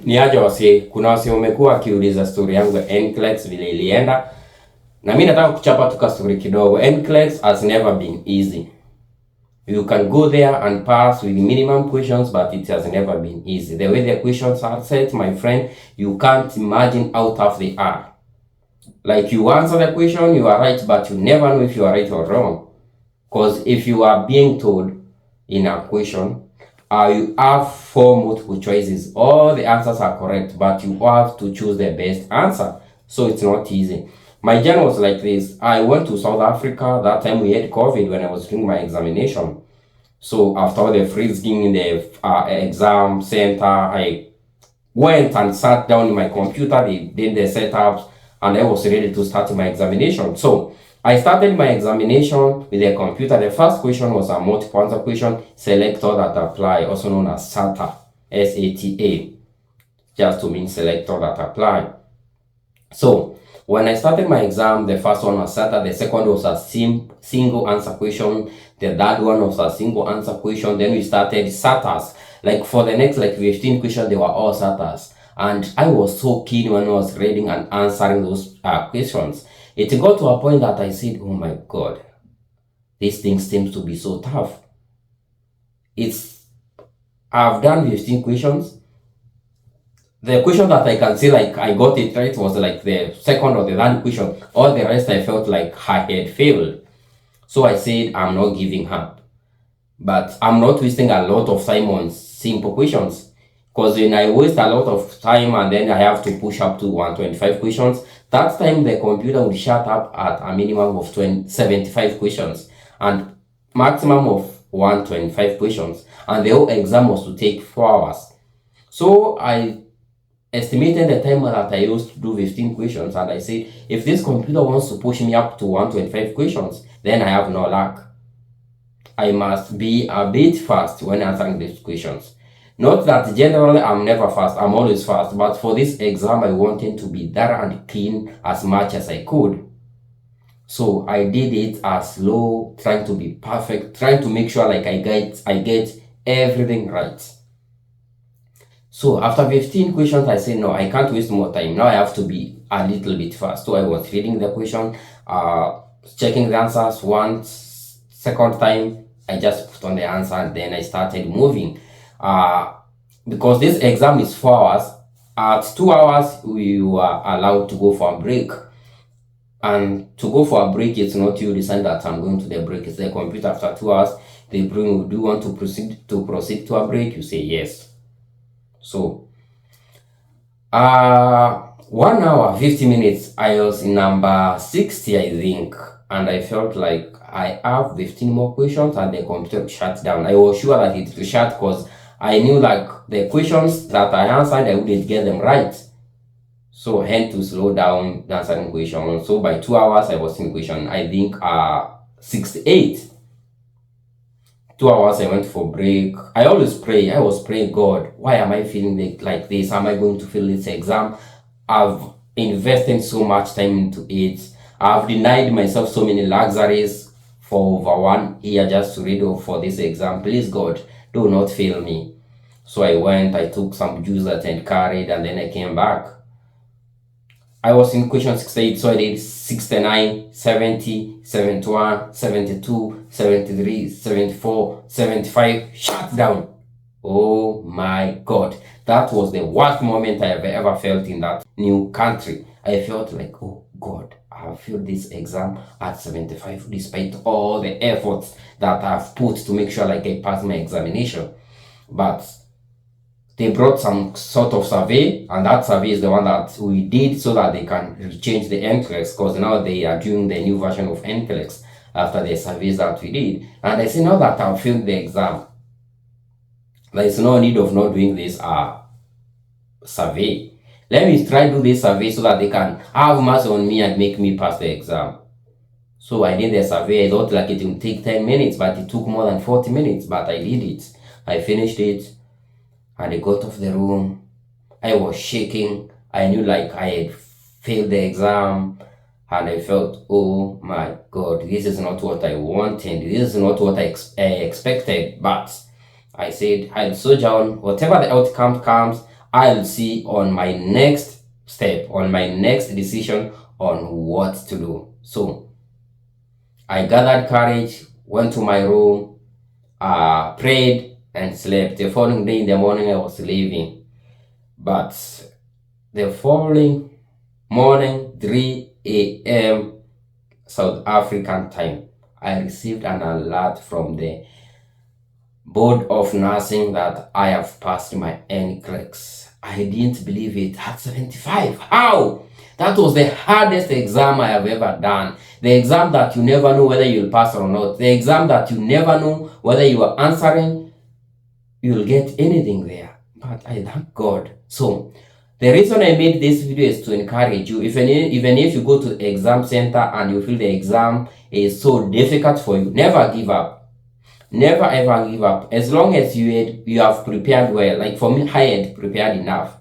Niaje wasi, kuna wasi wamekuwa akiuliza story yangu ya Nclex vile ilienda. Na mimi nataka kuchapa tuka story kidogo. Nclex has never been easy. You can go there and pass with minimum questions, but it has never been easy. The way the questions are set, my friend, you can't imagine how tough they are. Like you answer the question, you are right, but you never know if you are right or wrong. Because if you are being told in a question, you have 4 multiple choices. All the answers are correct, but you have to choose the best answer. So it's not easy. My journey was like this. I went to South Africa. That time we had COVID when I was doing my examination. So after the freezing in the exam center, I went and sat down in my computer. They did the setups, and I was ready to start my examination. So I started my examination with the computer. The first question was a multiple answer question, select all that apply, also known as SATA, S-A-T-A, just to mean select all that apply. So when I started my exam, the first one was SATA, the second was a single answer question, the third one was a single answer question, then we started SATAs. Like for the next 15 questions, they were all SATAs. And I was so keen when I was reading and answering those questions. It got to a point that I said, oh my God, this thing seems to be so tough. I've done 15 questions. The question that I can say I got it right was the second or the third question. All the rest I felt like I had failed. So I said, I'm not giving up. But I'm not wasting a lot of time on simple questions. Because when I waste a lot of time and then I have to push up to 125 questions, that time the computer would shut up at a minimum of 75 questions and maximum of 125 questions. And the whole exam was to take 4 hours. So I estimated the time that I used to do 15 questions, and I said, if this computer wants to push me up to 125 questions, then I have no luck. I must be a bit fast when answering these questions. Not that generally I'm never fast, I'm always fast, but for this exam I wanted to be thorough and clean as much as I could. So I did it as slow, trying to be perfect, trying to make sure I get everything right. So after 15 questions, I said, no, I can't waste more time. Now I have to be a little bit fast. So I was reading the question, checking the answers once, second time, I just put on the answer and then I started moving. Because this exam is 4 hours, at 2 hours, we were allowed to go for a break. And to go for a break, it's not you decide that I'm going to the break. It's the computer. After 2 hours, they bring, do you want to proceed to a break? You say yes. So 1 hour 50 minutes, I was in number 60, I think, and I felt like I have 15 more questions and the computer shut down. I was sure that it would shut because I knew the questions that I answered, I wouldn't get them right. So hence to slow down the answering question. So by 2 hours I was in question, I think 68. 2 hours I went for break. I always pray. I was praying, God, why am I feeling like this? Am I going to fail this exam? I've invested so much time into it. I've denied myself so many luxuries for over 1 year just to read for this exam. Please, God, do not fail me. So I went, I took some juice that I carried, and then I came back. I was in question 68, so I did 69, 70, 71, 72, 73, 74, 75, shut down. Oh my God. That was the worst moment I have ever felt in that new country. I felt like, oh God, I have failed this exam at 75 despite all the efforts that I've put to make sure I pass my examination. But they brought some sort of survey, and that survey is the one that we did so that they can change the Nclex, because now they are doing the new version of Nclex after the surveys that we did. And I say, now that I've failed the exam, there is no need of not doing this survey. Let me try to do this survey so that they can have mercy on me and make me pass the exam. So I did the survey. I thought like it would take 10 minutes, but it took more than 40 minutes, but I did it. I finished it. And I got off the room. I was shaking. I knew I had failed the exam. And I felt, oh my God, this is not what I wanted. This is not what I expected. But I said, I'll soldier on. Whatever the outcome comes, I'll see on my next step, on my next decision on what to do. So I gathered courage, went to my room, prayed, and slept. The following day in the morning, I was leaving. But the following morning, 3 a.m. South African time, I received an alert from the board of nursing that I have passed my Nclex. I didn't believe it. At 75, how? That was the hardest exam I have ever done. The exam that you never know whether you'll pass or not. The exam that you never know whether you are answering, you'll get anything there. But I thank God. So the reason I made this video is to encourage you. Even if you go to the exam center and you feel the exam is so difficult for you, never give up. Never ever give up. As long as you have prepared well. Like for me, I had prepared enough.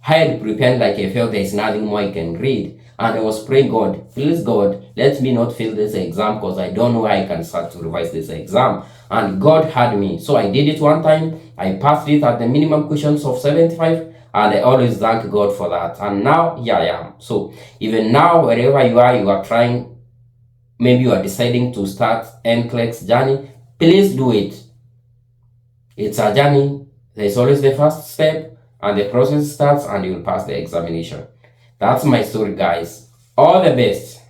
I had prepared like I felt there is nothing more I can read. And I was praying, God, please God, let me not fail this exam because I don't know how I can start to revise this exam. And God had me. So I did it one time. I passed it at the minimum questions of 75. And I always thank God for that. And now, here I am. So even now, wherever you are trying, maybe you are deciding to start Nclex journey. Please do it. It's a journey. There's always the first step, and the process starts, and you'll pass the examination. That's my story, guys. All the best.